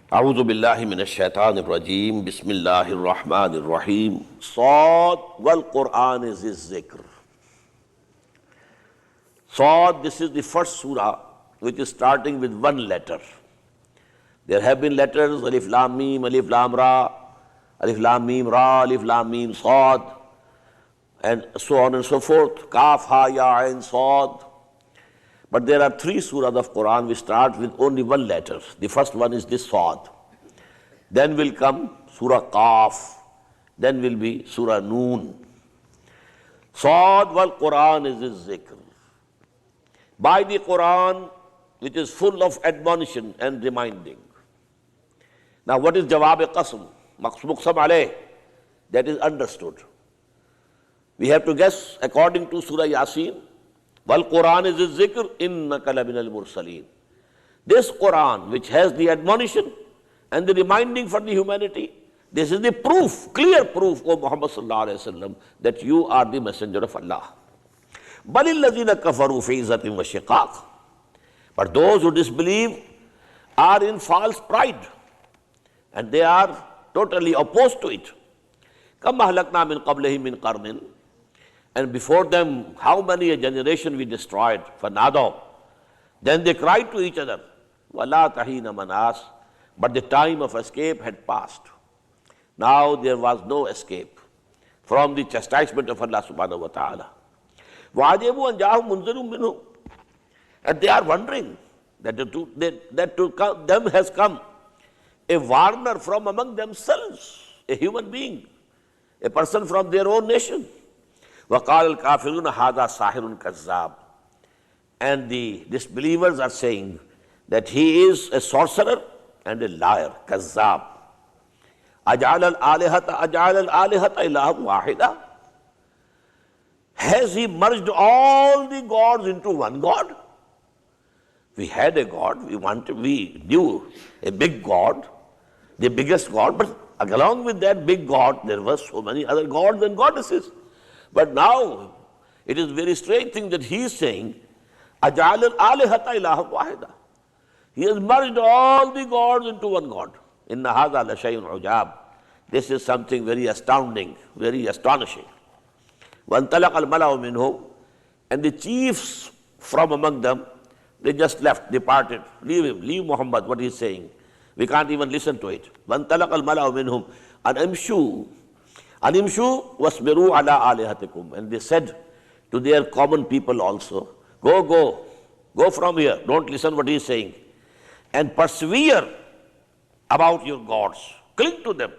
أعوذ بالله من الشيطان الرجيم بسم الله الرحمن الرحيم صاد والقرآن is his zikr. Sad, this is the first surah which is starting with one letter. There have been letters Alif Lam Mim, Alif Lam Ra, Alif Lam Mim Ra, Alif Lam Mim Sad, and so on and so forth. Kaf, Ha, Ya, Ain, Sad. But there are three surahs of Quran which start with only one letter. The first one is this Sad. Then will come Surah Kaf. Then will be Surah Noon. Sad wal Quran is his zikr. By the Quran, which is full of admonition and reminding. Now what is Jawab Qasm? Muqsam alayh. That is understood. We have to guess according to Surah Yasin. Wal Quran is his zikr, innaka laminal mursaleen. This Quran, which has the admonition and the reminding for the humanity, this is the proof, clear proof, O Muhammad sallallahu alayhi wa sallam, that you are the messenger of Allah. Balil ladhina kafaru fi izzatin wa shiqaq. But those who disbelieve are in false pride and they are totally opposed to it. Kam ahlakna min qablihim min qarnin. And before them, how many a generation we destroyed, fanadaw. Then they cried to each other, wala tahina manas, but the time of escape had passed. Now there was no escape from the chastisement of Allah subhanahu wa ta'ala. Wa'ajabu an ja'ahum munzirum minhum. And they are wondering that to them has come a warner from among themselves, a human being, a person from their own nation. وَقَالَ الْكَافِرُونَ هَذَا سَاحِرٌ كَذَّابٌ. And the disbelievers are saying that he is a sorcerer and a liar, kazzab. أَجْعَلَ الْآلِهَةَ إِلَهًا وَاحِدًا. Has he merged all the gods into one God? We had a God, we knew a big God, the biggest God, but along with that big God, there were so many other gods and goddesses. But now, it is a very strange thing that he is saying, أَجْعَلَ الْآلِهَةَ إِلَهًا وَاحِدًا. He has merged all the gods into one God. إِنَّ هَذَا لَشَيْءٌ عُجَابٌ. This is something very astounding, very astonishing. وَانْطَلَقَ الْمَلَأُ مِنْهُمْ. And the chiefs from among them, they just left, departed. Leave him, leave Muhammad, what he is saying. We can't even listen to it. وَانْطَلَقَ الْمَلَأُ مِنْهُمْ أَنْ Animshu wasbiru ala alihatikum. And they said to their common people also, go from here, don't listen what he is saying. And persevere about your gods. Cling to them.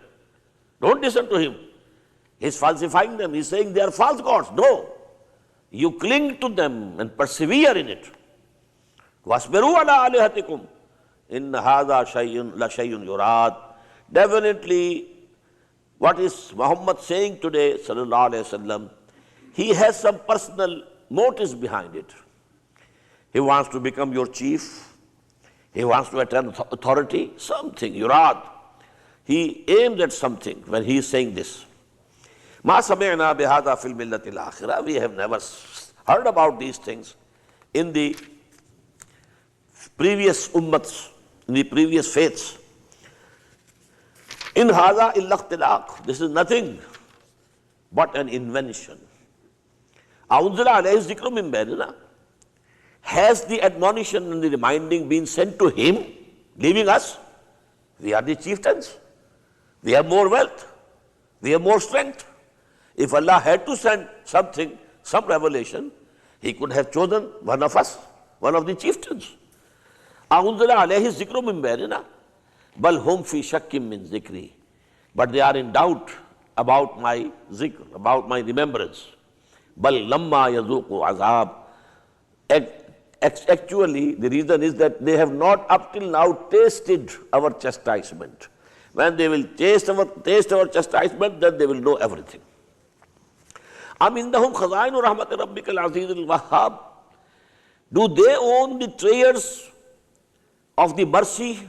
Don't listen to him. He is falsifying them. He is saying they are false gods. No. You cling to them and persevere in it. Wasbiru ala alihatikum. Inna hadha la shayyun yurad. Definitely, what is Muhammad saying today, sallallahu alayhi wasallam, he has some personal motives behind it. He wants to become your chief. He wants to attain authority, something, yurad. He aimed at something when he is saying this. Ma sami'na bihadha fil millati al-akhirah. We have never heard about these things in the previous ummats, in the previous faiths. In hadha illa'Allah. This is nothing but an invention. Unzila alayhi zikru min bainina. Has the admonition and the reminding been sent to him, leaving us? We are the chieftains. We have more wealth. We have more strength. If Allah had to send something, some revelation, he could have chosen one of us, one of the chieftains. Unzila alayhi zikru min bainina. Bal hum fi shakkim min zikri. But they are in doubt about my zikr, about my remembrance. Bal lamma yazuqu azab. Actually, the reason is that they have not up till now tasted our chastisement. When they will taste our chastisement, then they will know everything. Am indahum khazainu rahmati rabbika al-aziz al-wahhab. Do they own the treasures of the mercy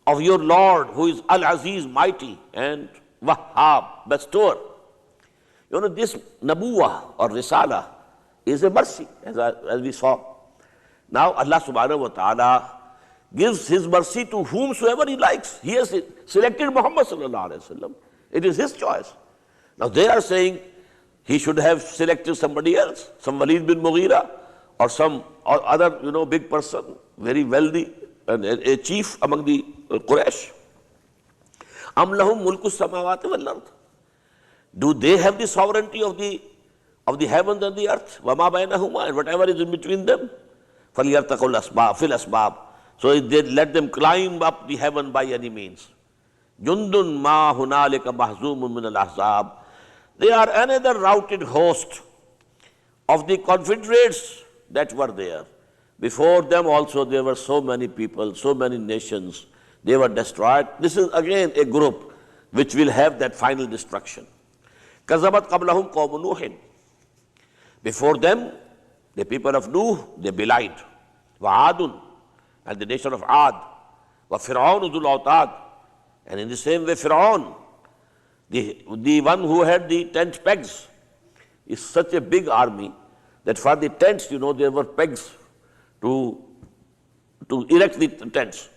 of your Lord, who is Al-Aziz, mighty, and Wahhab, bestower? You know, this Nabuwah or Risala is a mercy, as we saw. Now Allah subhanahu wa ta'ala gives his mercy to whomsoever he likes. He has selected Muhammad sallallahu alaihi wasallam. It is his choice. Now they are saying he should have selected somebody else, some Walid bin Mughira or some other, big person, very wealthy, and a chief among the Quraysh. Am lahum mulku samawati wal ard. Do they have the sovereignty of the heavens and the earth? Wama bainahuma, and whatever is in between them. Falyartaqul asbab fil asbab. So they let them climb up the heaven by any means. Jundun ma hunalika mahzumun min al-ahzab. They are another routed host of the confederates that were there. Before them also there were so many people, so many nations. They were destroyed. This is again a group which will have that final destruction. Kazabat qablahum qawmu Nuhin. Before them, the people of Nuh, they belied. Wa Adun, and the nation of Ad. Wa Fir'aun Dhul Awtad. And in the same way, Fir'aun, the one who had the tent pegs, is such a big army that for the tents, there were pegs to erect the tents.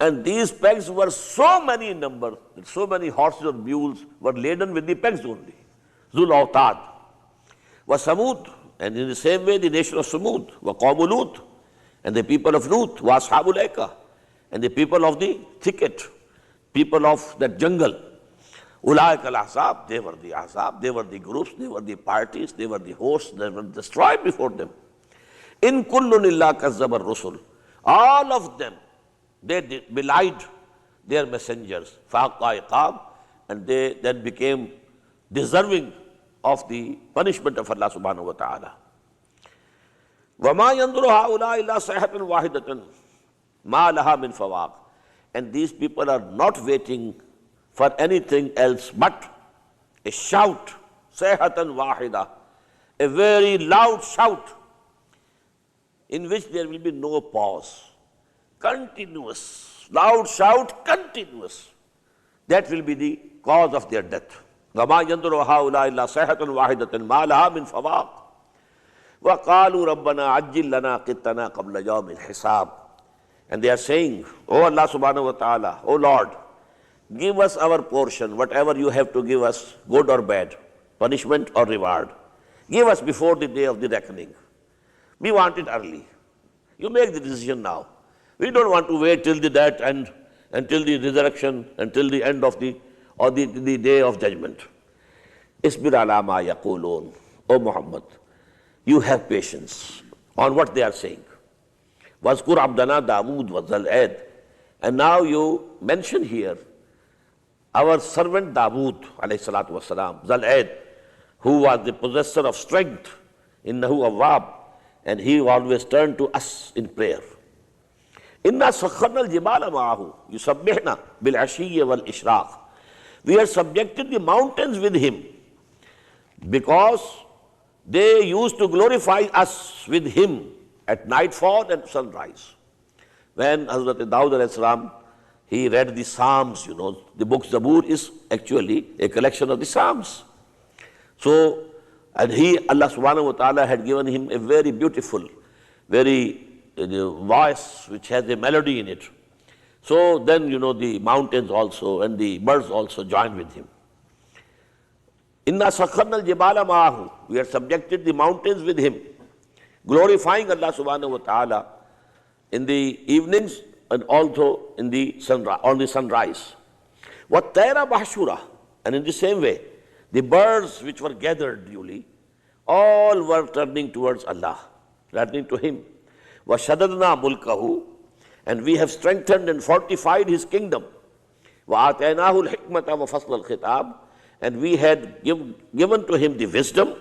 And these pegs were so many in number that so many horses or mules were laden with the pegs only. Dhul Awtad. Wa Samud, and in the same way the nation of Samud. Wa Qawmu Lut, and the people of Lut. Wa Ashabul Aika, and the people of the thicket, people of that jungle. Ulaik al-Ahzab, they were the Ahzab, they were the groups, they were the parties, they were the hosts, they were destroyed before them. In kullun illa kazzabar rusul. All of them, they belied their messengers. Faqqa iqab, and they then became deserving of the punishment of Allah subhanahu wa ta'ala. وَمَا يَنْظُرُ هَؤُلَاءِ إِلَّا صَيْحَةً وَاحِدَةً مَا لَهَا مِنْ فَوَاقٍ. And these people are not waiting for anything else but a shout, sayhatan wahida, a very loud shout in which there will be no pause, continuous, loud shout, continuous. That will be the cause of their death. وَمَا يَنْظُرُ هَؤُلَاءِ إِلَّا صَيْحَةً وَاحِدَةً مَا لَهَا مِنْ فَوَاقٍ وَقَالُوا رَبَّنَا عَجِّلْ لَنَا قِطَّنَا قَبْلَ يَوْمِ الْحِسَابِ. And they are saying, Oh Allah subhanahu wa ta'ala, O Lord, give us our portion, whatever you have to give us, good or bad, punishment or reward. Give us before the day of the reckoning. We want it early. You make the decision now. We don't want to wait till the death and until the resurrection, until the end of the day of judgment. Isbir ala ma yaqulun. O Muhammad, you have patience on what they are saying. Wazkur abdana Dawood wa Zal'ad. And now you mention here our servant Dawood alayhi salatu wasalam, Zal'ad, who was the possessor of strength, innahu awwab, and he always turned to us in prayer. Inna sakharna al-jibala ma'ahu yusabbihna bil-ashiyya wal-ishraq. We have subjected the mountains with him because they used to glorify us with him at nightfall and sunrise. When Hazrat Dawud alayhi salam, he read the Psalms, the book Zabur is actually a collection of the Psalms. So, and Allah subhanahu wa ta'ala had given him a very beautiful, very voice which has a melody in it. So then, the mountains also and the birds also joined with him. Inna sakharna al-jibala ma'ahu. We have subjected the mountains with him, glorifying Allah subhanahu wa ta'ala in the evenings and also in the on the sunrise. وَالطَّيْرَ مَحْشُورَةً. And in the same way, the birds which were gathered duly, all were turning towards Allah, turning to Him. وَشَدَدْنَا مُلْكَهُ. And we have strengthened and fortified His kingdom. وَآتَيْنَاهُ الْحِكْمَةَ وَفَصْلَ الْخِطَابِ. And we had given to him the wisdom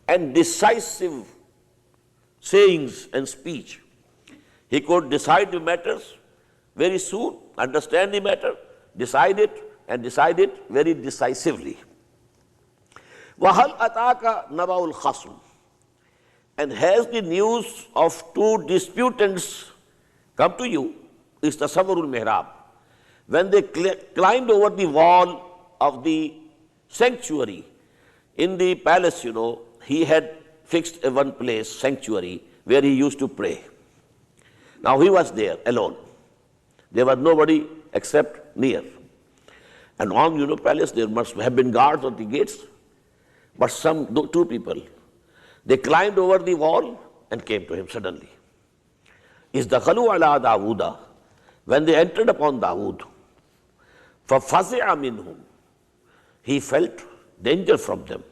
and decisive sayings and speech. He could decide the matters very soon, understand the matter, decide it, and decide it very decisively. وَهَلْ أَتَاكَ نَبَأُ الْخَصْمِ. And has the news of two disputants come to you? Is tasawwurul mihrab. When they climbed over the wall of the sanctuary in the palace, he had fixed a one place, sanctuary, where he used to pray. Now he was there alone. There was nobody except near. And on, palace, there must have been guards at the gates. But two people, they climbed over the wall and came to him suddenly. Izdakhalu ala Daawuda, when they entered upon Dawood, فَفَزِعَ مِنْهُمْ, he felt danger from them.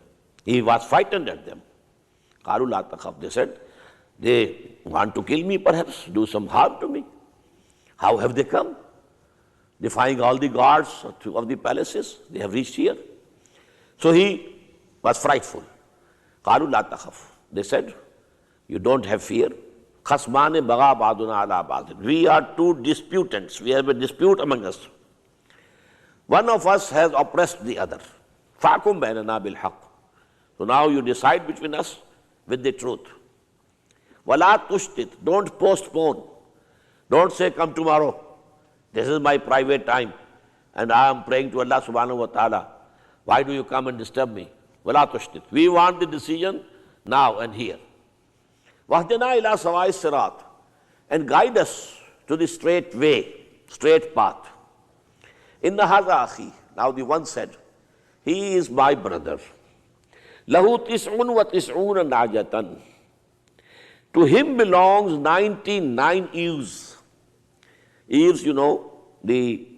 He was frightened at them. قَالُوا لَا تَخَفْ, they said, they want to kill me perhaps, do some harm to me. How have they come? Defying all the guards of the palaces, they have reached here. So he was frightful. قَالُوا لَا تَخَفْ, they said, you don't have fear. خَصْمَانِ بَغَى بَعْضُنَا عَلَى بَعْضٍ, we are two disputants, we have a dispute among us. One of us has oppressed the other. فَحْكُمْ بَيْنَنَا بِالْحَقِّ, so now you decide between us with the truth. وَلَا تُشْتِتْ, don't postpone. Don't say, come tomorrow. This is my private time and I am praying to Allah subhanahu wa ta'ala. Why do you come and disturb me? وَلَا تُشْتِتْ, we want the decision now and here. وَهْدِنَا إِلَىٰ سَوَاءِ الصِّرَاطِ, and guide us to the straight way, straight path. إِنَّ هَذَا أَخِي, now the one said, he is my brother. لَهُ تِسْعٌ وَتِسْعُونَ نَعْجَةً, to him belongs 99 ewes. Ewes, the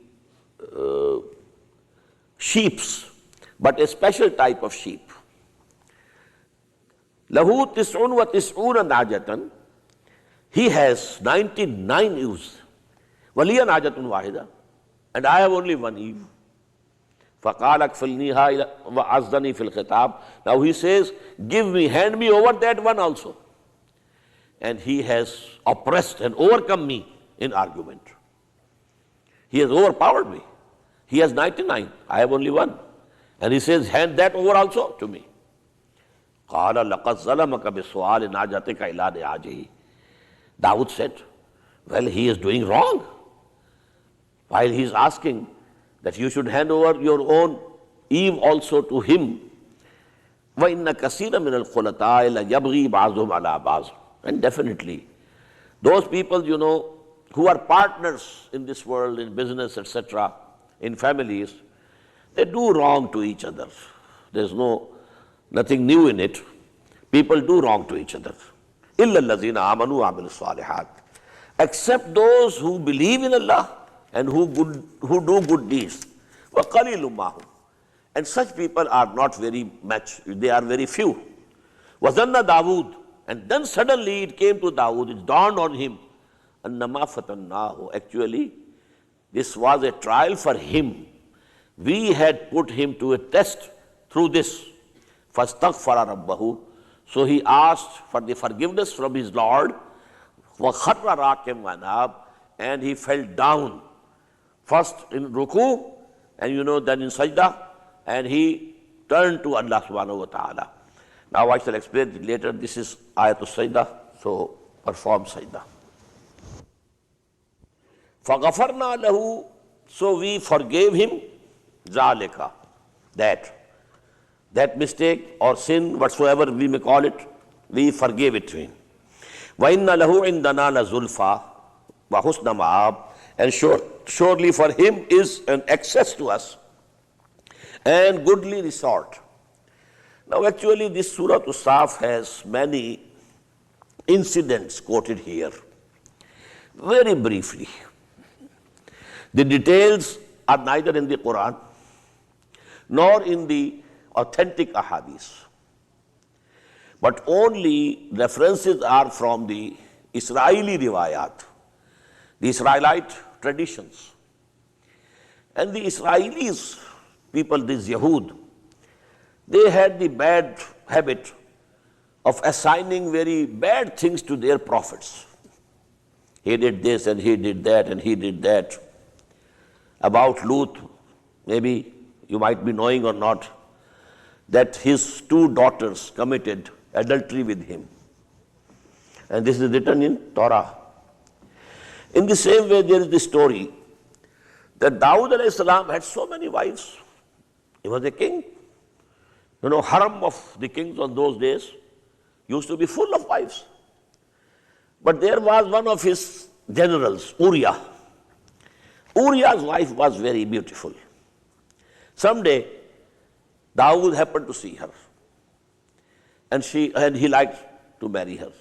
sheeps, but a special type of sheep. Lahu tis'un wa tis'una najatan, he has 99 ewes. Waliya najatun wahida, and I have only one ewe. فَقَالَ اكْفِلْنِيهَا وَعَزَّنِي فِي الْخِطَابِ, now he says, give me, hand me over that one also. And he has oppressed and overcome me in argument. He has overpowered me. He has 99, I have only one. And he says, hand that over also to me. قَالَ لَقَدْ ظَلَمَكَ بِسُؤَالِ نَاجَتِكَ إِلَىٰ نِعَاجِهِ, Dawood said, well, he is doing wrong. While he is asking that you should hand over your own eve also to him. وَإِنَّ كَثِيرًا مِنَ الْخُلَطَاءِ لَيَبْغِي بَعْضُهُمْ عَلَىٰ بَعْضٍ, and definitely, those people, who are partners in this world, in business, etc., in families, they do wrong to each other. There's nothing new in it. People do wrong to each other. illALLAH آمَنُوا وَعَمِلُوا الصَّالِحَاتِ, except those who believe in Allah and who do good deeds. وَقَلِيلٌ مَّا هُمْ, and such people are not very much, they are very few. وَظَنَّ دَاوُودُ, and then suddenly it came to Dawood, it dawned on him, أَنَّمَا فَتَنَّاهُ, actually this was a trial for him. We had put him to a test through this. فَاسْتَغْفَرَ رَبَّهُ, so he asked for the forgiveness from his Lord. وَخَرَّ رَاكِعًا وَأَنَابَ, and he fell down, first in ruku, and then in sajda, and he turned to Allah subhanahu wa ta'ala. Now I shall explain it later. This is ayatul sajda, so perform sajda. فَغَفَرْنَا لَهُ, so we forgave him, ذَلِكَ, that mistake or sin, whatsoever we may call it, we forgave it to him. وَإِنَّ لَهُ عِنْدَنَا لَزُلْفَى وَحُسْنَ مَآبٍ, and surely for him is an access to us and goodly resort. Now actually this Surah As-Saf has many incidents quoted here. Very briefly, the details are neither in the Quran nor in the authentic ahadith, but only references are from the Israeli riwayat, the Israelite traditions. And the Israelis, people, these Yahud, they had the bad habit of assigning very bad things to their prophets. He did this and he did that and he did that. About Lut, maybe you might be knowing or not, that his two daughters committed adultery with him. And this is written in Torah. In the same way, there is the story that Dawud alayhi salam had so many wives. He was a king. Haram of the kings on those days used to be full of wives. But there was one of his generals, Uriah. Uriah's wife was very beautiful. Someday, Dawood happened to see her, and he liked to marry her.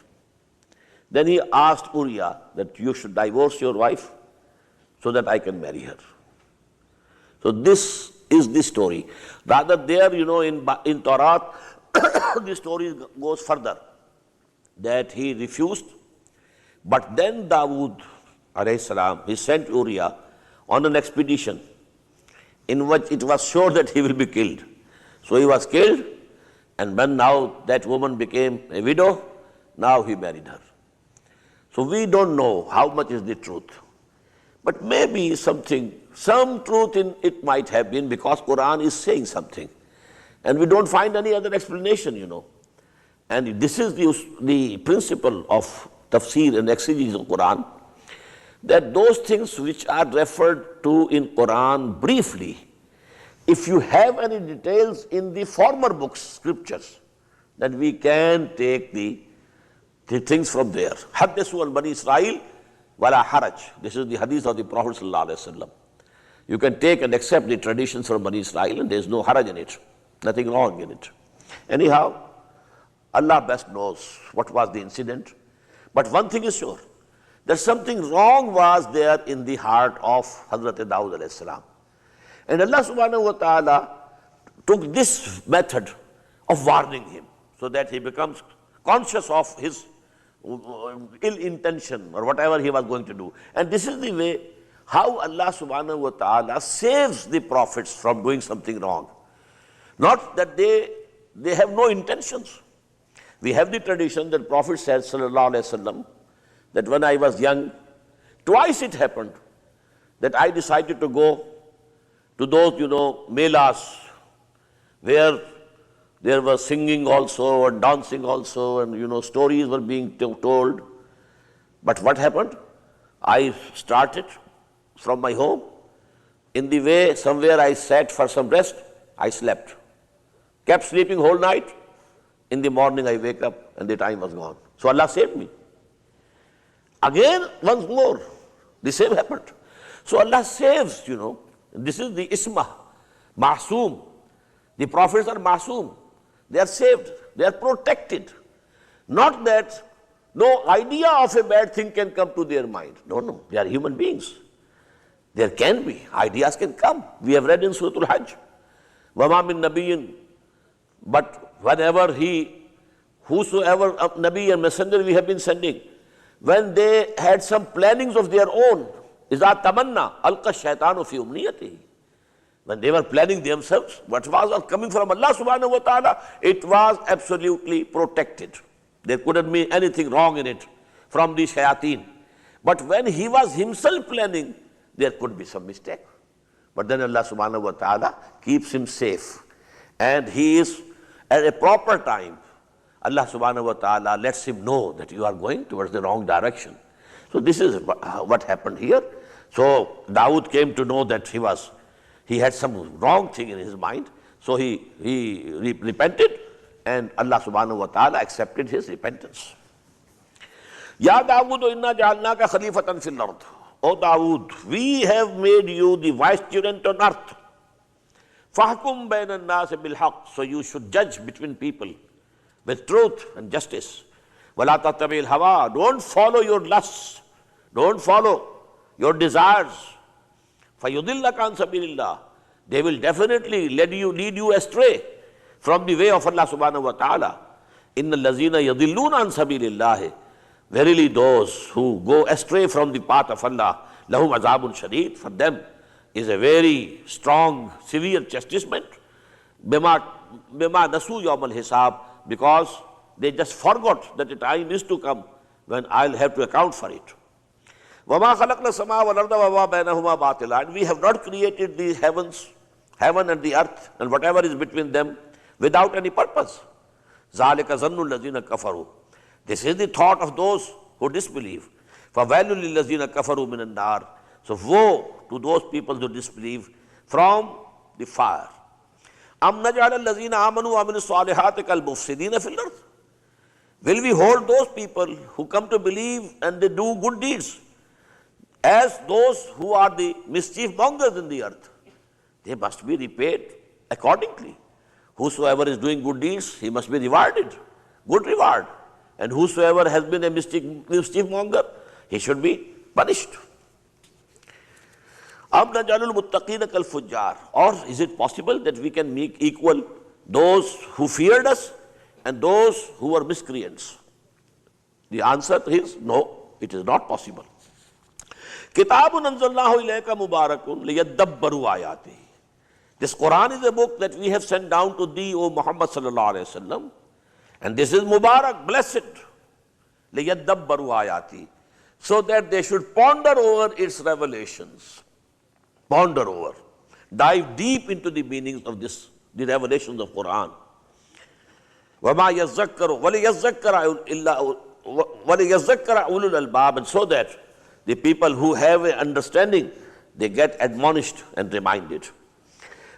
Then he asked Uriah that you should divorce your wife so that I can marry her. So this is the story. Rather there, in Torah, the story goes further, that he refused, but then Dawood, alayhi salam, he sent Uriah on an expedition in which it was sure that he will be killed. So he was killed, and when now that woman became a widow, now he married her. So we don't know how much is the truth. But maybe some truth in it might have been, because Quran is saying something. And we don't find any other explanation, And this is the principle of tafsir and exegesis of Quran, that those things which are referred to in Quran briefly, if you have any details in the former books, scriptures, then we can take the things from there. Hadithu al Bani Israel wala haraj. This is the hadith of the Prophet sallallahu alaihi wasallam. You can take and accept the traditions from Bani Israel, and there is no haraj in it, nothing wrong in it. Anyhow, Allah best knows what was the incident. But one thing is sure, that something wrong was there in the heart of Hazrat Dawood alayhi salam. And Allah subhanahu wa ta'ala took this method of warning him, so that he becomes conscious of his ill intention or whatever he was going to do. And this is the way how Allah subhanahu wa ta'ala saves the prophets from doing something wrong. Not that they have no intentions. We have the tradition that Prophet said, sallallahu alaihi wasallam, that when I was young, twice it happened that I decided to go to those, melas, where there was singing also and dancing also, and stories were being told. But what happened? I started from my home. In the way, somewhere I sat for some rest, I slept. Kept sleeping whole night. In the morning I wake up and the time was gone. So Allah saved me. Again, once more, the same happened. So Allah saves, This is the isma, masoom. The prophets are masoom. They are saved. They are protected. Not that no idea of a bad thing can come to their mind. No. They are human beings. There can be. Ideas can come. We have read in Surah Al-Hajj. وَمَا مِن نَبِيٍّ. But whenever whosoever Nabi and Messenger we have been sending, when they had some plannings of their own, إِذَا تَمَنَّا أَلْقَى الشَّيْطَانُ فِي أُمْنِيَّتِهِ. When they were planning themselves, what was coming from Allah subhanahu wa ta'ala, it was absolutely protected. There couldn't be anything wrong in it from the shayateen. But when he was himself planning, there could be some mistake. But then Allah subhanahu wa ta'ala keeps him safe. And he is at a proper time. Allah subhanahu wa ta'ala lets him know that you are going towards the wrong direction. So this is what happened here. So Dawood came to know that he had some wrong thing in his mind. So he repented, and Allah subhanahu wa ta'ala accepted his repentance. Ya Dawood, inna ja'alnaka khalifatan fil ard. O Dawood, we have made you the vicegerent on earth. Fahkum bayna an-nas bil haqq. So you should judge between people with truth and justice. Wala tattabi'il hawa. Don't follow your lusts. Don't follow your desires. فَيُضِلَّكَ عَنْ سَبِيلِ اللَّهِ. They will definitely lead you astray from the way of Allah subhanahu wa ta'ala. إِنَّ الَّذِينَ يَضِلُّونَ عَنْ سَبِيلِ اللَّهِ. Verily those who go astray from the path of Allah, لَهُمْ عَذَابٌ شَدِيدٌ. For them is a very strong, severe chastisement. بِمَا نَسُوا يَوْمَ الْحِسَابِ. Because they just forgot that the time is to come when I'll have to account for it. وَمَا خَلَقْنَا السَّمَاءَ وَالْأَرْضَ وَمَا بَيْنَهُمَا بَاطِلًا. And we have not created the heaven and the earth and whatever is between them without any purpose. ذَلِكَ ظَنُّ الَّذِينَ كَفَرُوا. This is the thought of those who disbelieve. فَوَيْلٌ لِلَّذِينَ كَفَرُوا مِنَ النَّارِ. So woe to those people who disbelieve from the fire. أَمْ نَجْعَلَ الَّذِينَ آمَنُوا وَعَمِلُوا الصَّالِحَاتِ كَالْمُفْسِدِينَ فِي الْأَرْضِ. Will we hold those people who come to believe and they do good deeds as those who are the mischief mongers in the earth, they must be repaid accordingly. Whosoever is doing good deeds, he must be rewarded, good reward. And whosoever has been a mischief monger, he should be punished. Am najalul muttaqina kal fujjar, or is it possible that we can make equal those who feared us and those who were miscreants? The answer is no, it is not possible. Kitabun anzalnahu ilayka mubarakun liyadabbaru ayati. This Quran is a book that we have sent down to thee, O Muhammad sallallahu alayhi wa sallam, and this is Mubarak, blessed, liyadabbaru ayati, so that they should ponder over its revelations. Ponder over, dive deep into the meanings of this, the revelations of Quran. وَمَا يَذَّكَّرُ وَلِيَذَّكَّرَ أُولُو الْأَلْبَابِ, and so that the people who have an understanding, they get admonished and reminded.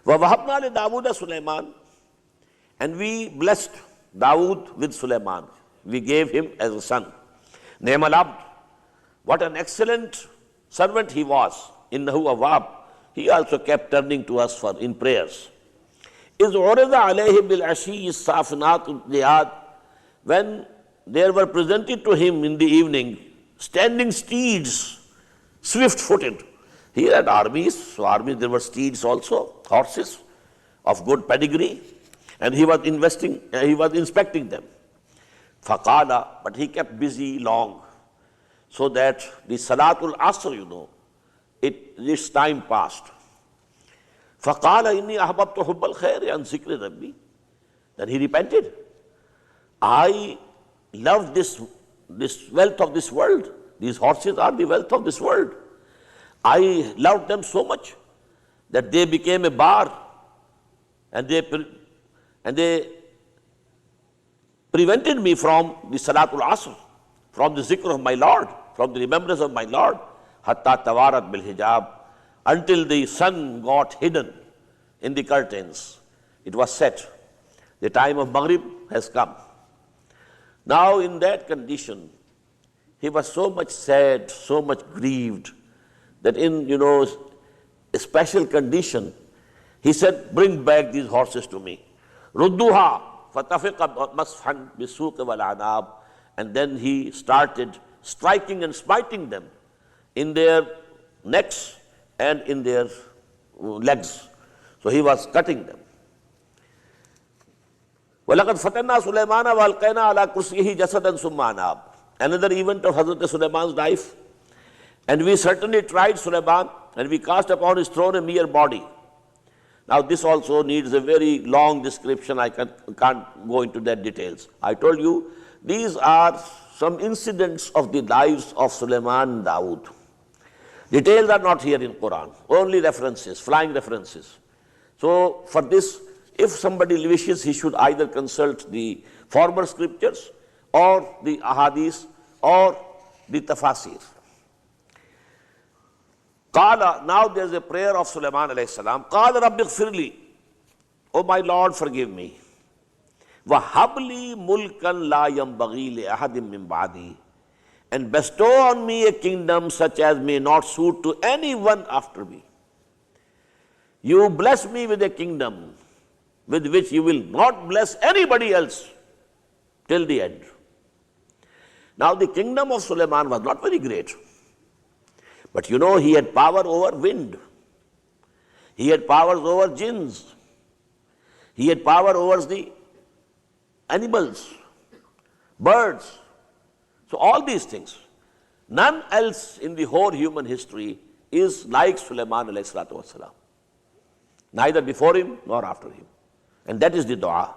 وَوَهَبْنَا لِدَاوُودَ سُلَيْمَانَ, and we blessed Dawood with Sulaiman. We gave him as a son. نِعْمَ الْعَبْدُ, what an excellent servant he was. إِنَّهُ أَوَّابٌ, he also kept turning to us for in prayers. إِذْ عُرِضَ عَلَيْهِ بِالْعَشِيِّ الصَّافِنَاتُ الْجِهَادِ, when there were presented to him in the evening standing steeds, swift-footed. He had armies, so armies there were steeds also, horses of good pedigree, and he was inspecting them. فَقَالَ, but he kept busy long, so that the Salatul Asr, its time passed. فَقَالَ إِنِّي أَحْبَبْتُ حُبَّ الْخَيْرِ عَنْ ذِكْرِ رَبِّي, then he repented. I love this wealth of this world. These horses are the wealth of this world. I loved them so much that they became a bar, and they prevented me from the Salatul Asr, from the zikr of my Lord, from the remembrance of my Lord, hatta tawarat bil hijab, until the sun got hidden in the curtains. It was set. The time of Maghrib has come. Now in that condition, he was so much sad, so much grieved, that in, a special condition, he said, bring back these horses to me. Rudduha fatafiqa mashan bisuq wal anab, and then he started striking and smiting them in their necks and in their legs. So he was cutting them. وَلَقَدْ فَتَنَّا سُلَيْمَانَ وَأَلْقَيْنَا عَلَى كُرْسِيِّهِ جَسَدًا ثُمَّ أَنَابَ. Another event of Hazrat Sulaiman's life. And we certainly tried Sulaiman, and we cast upon his throne a mere body. Now this also needs a very long description. I can't go into that details. I told you, these are some incidents of the lives of Sulaiman and Dawood. Details are not here in Quran, only references, flying references. So for this, if somebody wishes, he should either consult the former scriptures or the ahadith or the tafasir. Qala, now there is a prayer of Sulaiman alayhi salam. Qala rabbi ighfirli, oh my Lord, forgive me. Wa habli mulkan la yambaghi li ahadim min ba'di, and bestow on me a kingdom such as may not suit to anyone after me. You bless me with a kingdom with which you will not bless anybody else till the end. Now the kingdom of Sulaiman was not very great. But he had power over wind. He had powers over jinns. He had power over the animals, birds. So all these things. None else in the whole human history is like Sulaiman alayhi salatu wasalam. Neither before him nor after him. And that is the dua.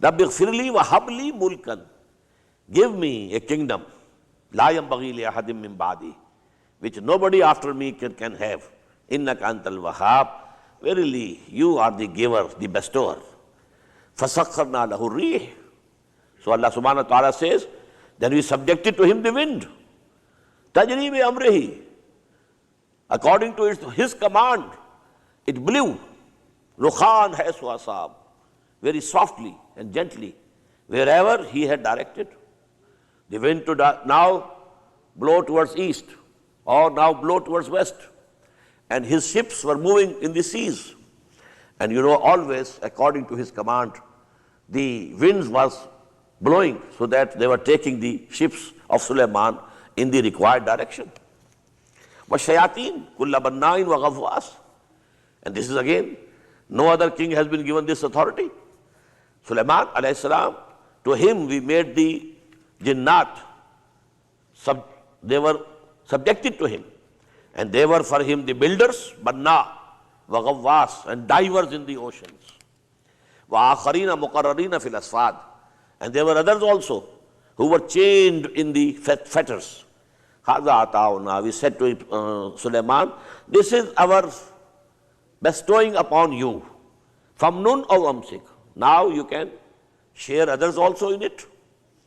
Rabbi ighfirli wa habli mulkan. Give me a kingdom. La yambaghi li ahadim min ba'di, which nobody after me can have. Innaka antal wahhab. Verily, you are the giver, the bestower. Fasakharna lahu rih. So Allah subhanahu wa ta'ala says, then we subjected to him the wind. Tajri bi amrihi. According to his command, it blew. Rukhan haisu asab. Very softly and gently, wherever he had directed. The wind to now blow towards east. or now blow towards west. And his ships were moving in the seas. And you know, always, according to his command, the winds was blowing so that they were taking the ships of Sulaiman in the required direction. وَالشَّيَاطِينَ كُلَّ بَنَّاءٍ وَغَوَّاصٍ. And this is again, no other king has been given this authority. Sulaiman alayhi salam, to him we made the jinnat, they were subjected to him. And they were for him the builders, banna, وَغَوَّاص, and divers in the oceans. وَآخَرِينَ مُقَرَّرِينَ فِي الْأَسْفَادِ. And there were others also who were chained in the fetters. هَذَا عَطَاؤُنَا. We said to Sulaiman, this is our bestowing upon you. فَمْنُنْ أَوْ أَمْسِكْ. Now you can share others also in it.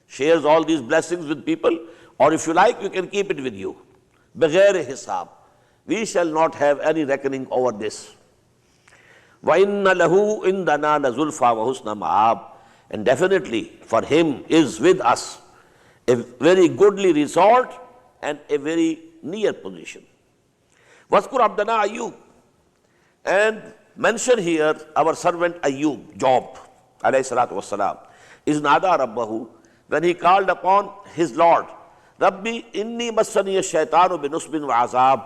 Shares all these blessings with people, or if you like, you can keep it with you. بِغَيْرِ حِسَاب. We shall not have any reckoning over this. وَإِنَّ لَهُ إِنْدَنَا لَزُلْفَى وَحُسْنَ مَآبٍ. And definitely for him is with us a very goodly resort and a very near position. وَاذْكُرْ عَبْدَنَا أَيُّوبَ. And mention here our servant Ayyub, Job, alayhi salatu wassalam, is nada rabbahu, when he called upon his Lord, Rabbi inni massani ash-shaytanu binusbin wa azab.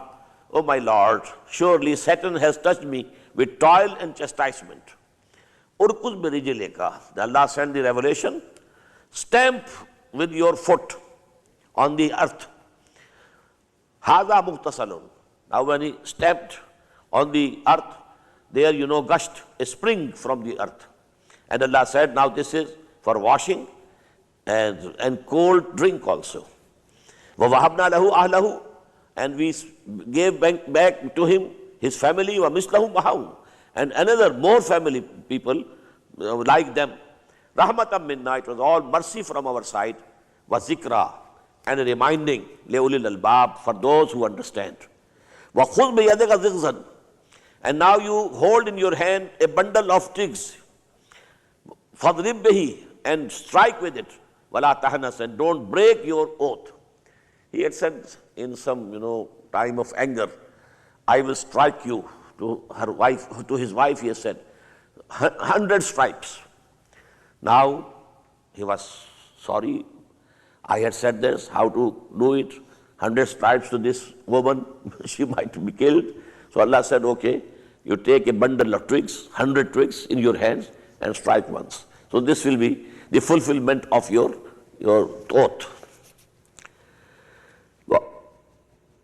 Oh my Lord, surely Satan has touched me with toil and chastisement. Urkuz birijileka. Allah sent the revelation, stamp with your foot on the earth. Haza muhtasalun. Now when he stamped on the earth, there gushed a spring from the earth. And Allah said, now this is for washing and cold drink also. وَوَهَبْنَا لَهُ أَهْلَهُ. And we gave back to him his family, وَمِثْلَهُمْ مَعَهُ. And another more family people like them. Rahmatan minna, it was all mercy from our side. وَذِكْرَى, and a reminding, لِأُولِي الْأَلْبَابِ, for those who understand. وَخُذْ بِيَدِكَ ضِغْزًا. And now you hold in your hand a bundle of twigs. فَضْرِبْ بِهِ, and strike with it. وَلَا تَحْنَسْ, and don't break your oath. He had said in some, time of anger, I will strike you. To her wife, to his wife, he has said, 100 stripes. Now he was sorry. I had said this, how to do it. 100 stripes to this woman, she might be killed. So Allah said, okay, you take a bundle of twigs, 100 twigs in your hands, and strike once. So this will be the fulfillment of your oath.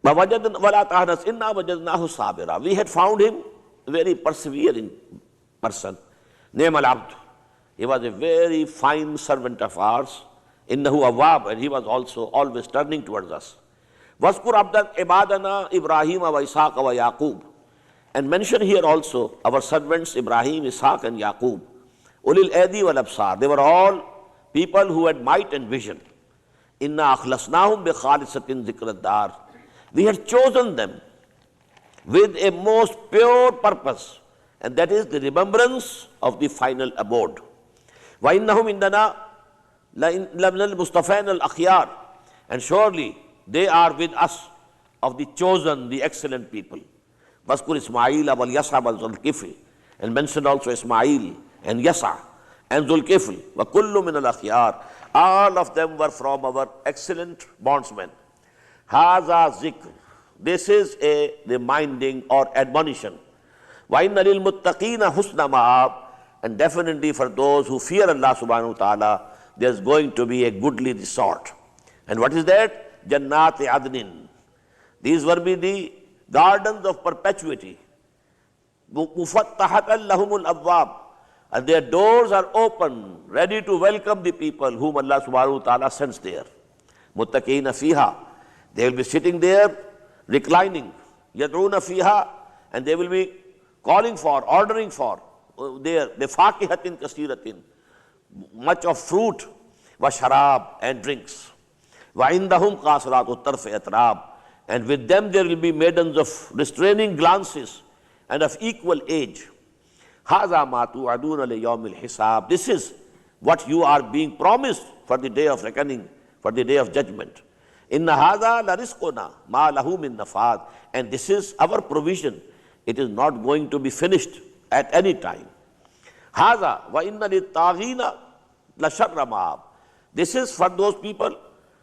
We had found him a very persevering person. Ni'mal abd. He was a very fine servant of ours. Innahu awwab, and he was also always turning towards us. Waskur abdan ibadana Ibrahim wa Ishaq wa Yaqub. And mention here also our servants Ibrahim, Ishaq and Yaqub. Ulil adi wal absar. They were all people who had might and vision. Inna akhlasnahum bi khalisatin zikrad dar. We had chosen them with a most pure purpose, and that is the remembrance of the final abode. وَإِنَّهُمْ إِنَّنَا لَمِنَ الْمُصْطَفَيْنَ الْأَخْيَارِ. And surely they are with us of the chosen, the excellent people. وَاذْكُرْ إِسْمَاعِيلَ وَالْيَسْعَ وَالْذُلْكِفْلِ. And mention also Ismail and Yasa and Zulkifl. وَكُلُّ مِنَ الْأَخْيَارِ. All of them were from our excellent bondsmen. Haza zikr. This is a reminding or admonition. وَإِنَّ لِلْمُتَّقِينَ حُسْنَ مَآبٍ. And definitely for those who fear Allah subhanahu wa ta'ala, there's going to be a goodly resort. And what is that? Jannat Adnin. These will be the gardens of perpetuity. مُفَتَّحَةً لَهُمُ الْأَبْوَابِ. And their doors are open, ready to welcome the people whom Allah subhanahu wa ta'ala sends there. مُتَّقِينَ فِيهَا. They will be sitting there, reclining. يَدْعُونَ فِيهَا. And they will be calling for, ordering for, there, بِفَاكِهَةٍ كَثِيرَةٍ. Much of fruit, وَشَرَاب, and drinks. وَعِنْدَهُمْ قَاصِرَاتُ الطَّرْفِ أَتْرَابٍ. And with them there will be maidens of restraining glances and of equal age. هَذَا مَا تُوعَدُونَ لِيَوْمِ الْحِسَابِ. This is what you are being promised for the day of reckoning, for the day of judgment. Inna hadha la rizquna ma lahu min nafad. And this is our provision. It is not going to be finished at any time. Hadha wa inna lit-taghina la sharra ma'ab. This is for those people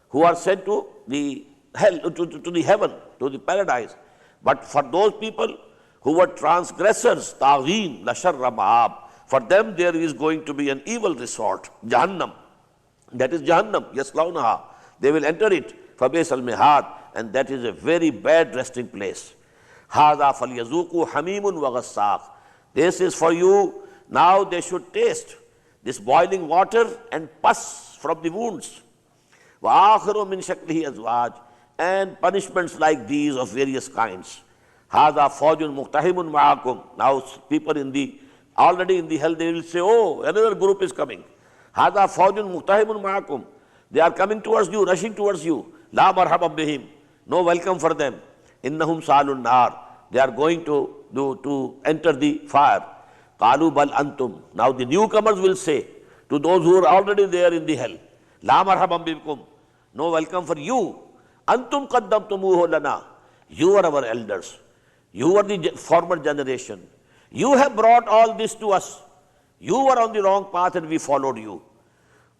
who are sent to the hell, to the heaven, to the paradise. But for those people who were transgressors, taghin, la sharra ma'ab, for them there is going to be an evil resort, Jahannam. That is Jahannam, yaslawnaha. They will enter it, fabes al-mihad, and that is a very bad resting place. Hadha falyazuqu hamimun wa ghassaq. This is for you. Now they should taste this boiling water and pus from the wounds. Wa akharu min shaklihi azwaj, and punishments like these of various kinds. Hadha fawjun muqtahimun ma'akum. Now people already in the hell, they will say, oh, another group is coming. Hadha fawjun muqtahimun ma'akum. They are coming towards you, rushing towards you. La marhaban bihim. No welcome for them. Innahum salun nar. They are going to enter the fire. Qalu bal antum. Now the newcomers will say to those who are already there in the hell, La marhaban bikum. No welcome for you. Antum qaddamtumuhu lana. You are our elders. You are the former generation. You have brought all this to us. You were on the wrong path and we followed you.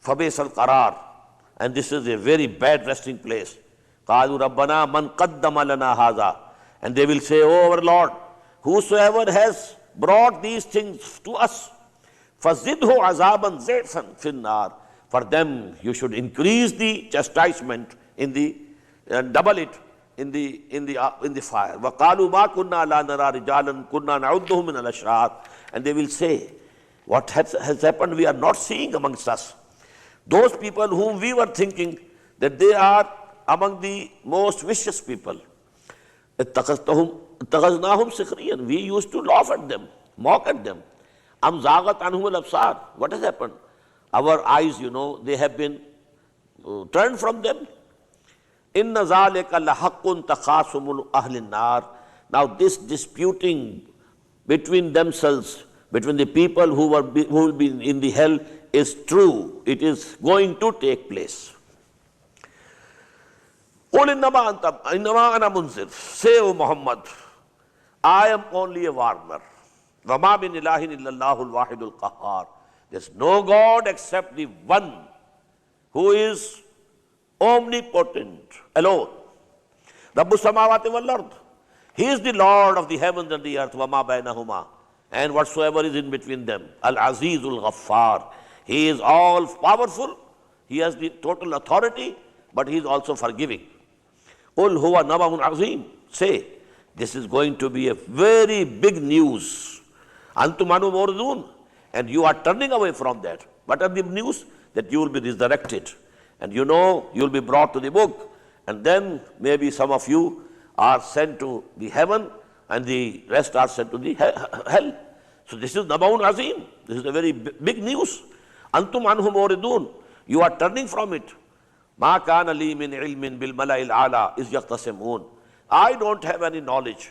Fabes al-qarar. And this is a very bad resting place. Qalu rabbana man qaddama lana hadha. And they will say, oh our Lord, whosoever has brought these things to us, fazidhu azaban zayfan finnar. For them you should increase the chastisement and double it in the fire. وَقَالُوا مَا كُنَّا لَا نَرَى رِجَالًا كُنَّا نَعُدُّهُمْ مِنَ الْأَشْرَارِ. And they will say, what has happened we are not seeing amongst us. Those people whom we were thinking that they are among the most vicious people. اتَّخَذْنَاهُمْ سِخْرِيًّا. We used to laugh at them, mock at them. أَمْ زَاغَتْ عَنْهُمُ الْأَبْصَارِ. What has happened? Our eyes, they have been turned from them. إِنَّ ذَلِكَ لَحَقٌّ تَخَاصُمُ أَهْلِ النَّارِ. Now this disputing between themselves, between the people who will be in the hell is true. It is going to take place. قُلْ إِنَّمَا أَنَا مُنذِرٌ. Say, O Muhammad, I am only a warner. وَمَا مِنْ إِلَٰهٍ إِلَّا اللَّهُ الْوَاحِدُ الْقَهَّارُ. There is no God except the one who is omnipotent alone. Rabbu samawati wal ard. He is the Lord of the heavens and the earth. Wama bainahuma. And whatsoever is in between them. Al-Azizul Ghaffar. He is all powerful. He has the total authority, but he is also forgiving. Qul huwa nabaun azim. Say, this is going to be a very big news. Antum anu muridun. And you are turning away from that. What are the news? That you will be resurrected. And you will be brought to the book. And then maybe some of you are sent to the heaven and the rest are sent to the hell. So this is Nabaun Azim. This is a very big news. Antum anhum muridun. You are turning from it. Ma kana li min ilmin bil mala'il ala is yaqtasimun. I don't have any knowledge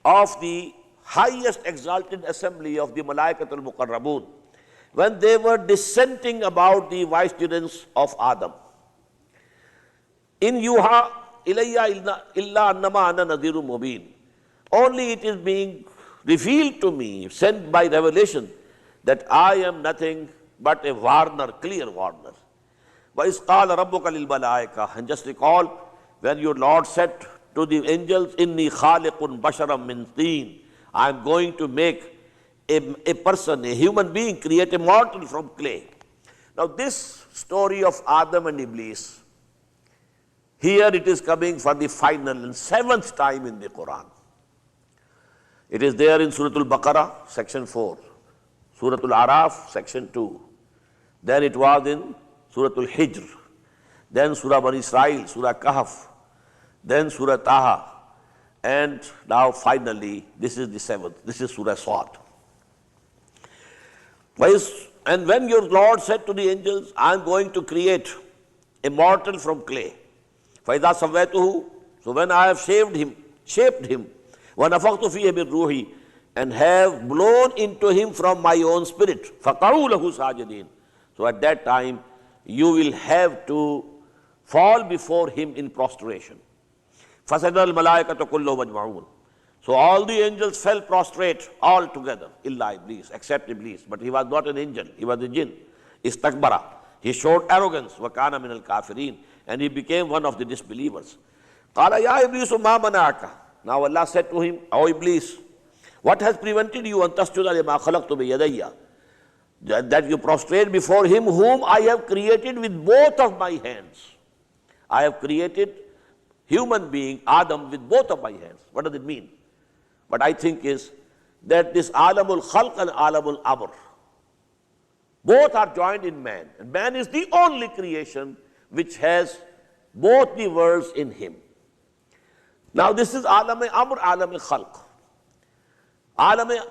of the highest exalted assembly of the Malaikatul Muqarrabun when they were dissenting about the vicegerents of Adam. In yuha ilayya illa annama ana nadhirun mubin. Only it is being revealed to me, sent by revelation, that I am nothing but a warner, clear warner. وَإِذْ قَالَ رَبُّكَ لِلْمَلَائِكَةِ. And just recall when your Lord said to the angels, إِنِّي خَالِقٌ بَشَرًا مِّن طِينٍ. I am going to make a person, a human being, create a mortal from clay. Now this story of Adam and Iblis, here it is coming for the final and seventh time in the Quran. It is there in Surah Al-Baqarah, section 4, Surah Al-Araf, section 2. Then it was in Surah Al-Hijr, then Surah Bani Israel, Surah Kahf, then Surah Taha, and now finally, this is the seventh, this is Surah Sad. And when your Lord said to the angels, I am going to create a mortal from clay. فَإِذَا سَوَّيْتُهُ. So when I have shaped him, وَنَفَخْتُ فِيهِ مِنْ رُوحِي, and have blown into him from my own spirit. فَقَعُوا لَهُ سَاجِدِينَ. So at that time, you will have to fall before him in prostration. فَسَجَدَ الْمَلَائِكَةُ كُلُّهُمْ أَجْمَعُونَ. So all the angels fell prostrate all together, illa Iblis, except Iblis. But he was not an angel, he was a jinn. Istakbara. He showed arrogance. وَكَانَ مِنَ الْكَافِرِينَ. And he became one of the disbelievers. قَالَ يَا إِبْلِيسُ مَا مَنَعَكَ. Now Allah said to him, O Iblis, what has prevented you أَن تَسْجُدَ لِمَا خَلَقْتُ بِيَدَيَّ, that you prostrate before him whom I have created with both of my hands. I have created human being, Adam, with both of my hands. What does it mean? What I think is that this alamul khalq and alamul amr, both are joined in man. And man is the only creation which has both the worlds in him. Now this is alam amr, alam khalq.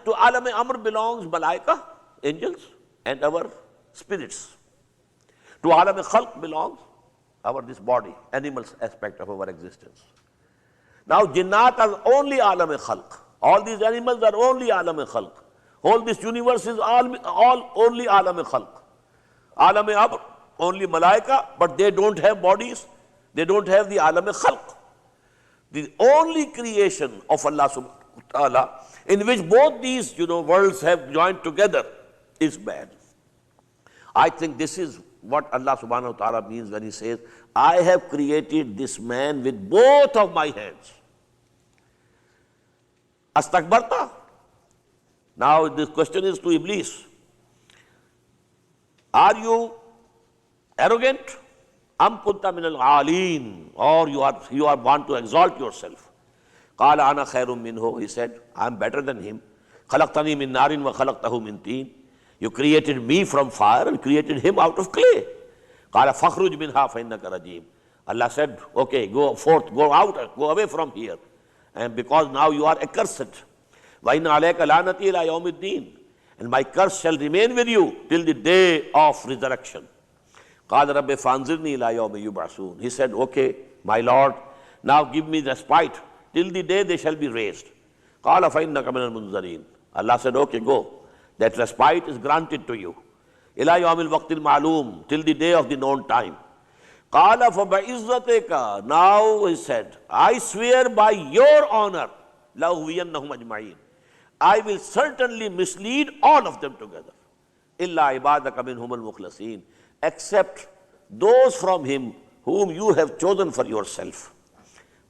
To alam amr belongs malaika, angels, and our spirits. To alam khalq belongs this body, animals aspect of our existence. Now jinnat are only alam khalq. All these animals are only alam khalq. All this universe is all only alam khalq. Alam amr, only malaika, but they don't have bodies. They don't have the alam khalq. The only creation of Allah subhanahu wa ta'ala in which both these worlds have joined together is man. I think this is what Allah subhanahu wa ta'ala means when he says, I have created this man with both of my hands. Astakbarta. Now this question is to Iblis. Are you arrogant? Am kunta min al-aalin, or you are want to exalt yourself. Qala ana khairum minhu, he said, I am better than him. Khalaqtani min narin wa khalaqtahu min teen. You created me from fire and created him out of clay. Qala fakhruj minha fa innaka rajim. Allah said, okay, go forth, go out, go away from here. And because now you are accursed. Wa inna alayka lanati ila yawmiddin. And my curse shall remain with you till the day of resurrection. Qala rabbi fanzirni ila yawmi yub'asun. He said, okay, my Lord, now give me respite till the day they shall be raised. Qala fa innaka min al-munzarin. Allah said, okay, go. That respite is granted to you. Ila yawmil waqtil ma'loom, till the day of the known time. Qala fa ba'izzateka. Now he said, I swear by your honor, la uwiyannahum ajma'in. I will certainly mislead all of them together. Illa ibadaka minhum al-mukhlasin. Except those from him whom you have chosen for yourself.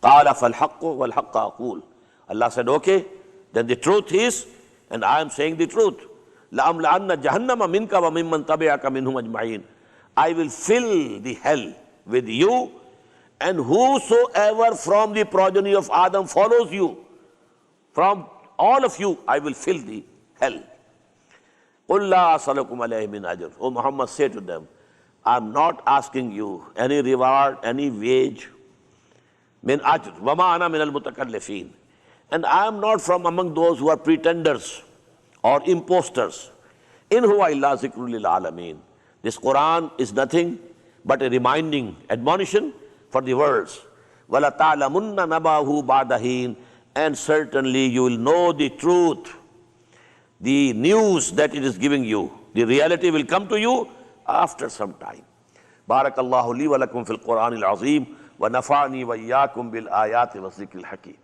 Qala fal haqqu wal haqqa aqul. Allah said, okay, then the truth is, and I am saying the truth. لَأَمْلَأَنَّ جَهَنَّمَ مِنْكَ وَمِمَّنْ تَبِعَكَ مِنْهُمْ أَجْمَعِينَ. I will fill the hell with you, and whosoever from the progeny of Adam follows you, from all of you, I will fill the hell. قُلْ لَا أَسْأَلُكُمْ عَلَيْهِ مِنْ أَجْرٍ. O Muhammad, say to them, I am not asking you any reward, any wage. مِنْ أَجْرٍ وَمَا أَنَا مِنَ الْمُتَكَلِّفِينَ. And I am not from among those who are pretenders or imposters. In huwa illa zikrul lil alameen. This Quran is nothing but a reminding, admonition for the worlds. Wala ta'lamunna nabahu ba'da hin. And certainly you will know the truth, the news that it is giving you. The reality will come to you after some time. Barakallahu li wa lakum fil Quran al-azim wa nafa'ani wa iyyakum bil ayati wa zikril hakim.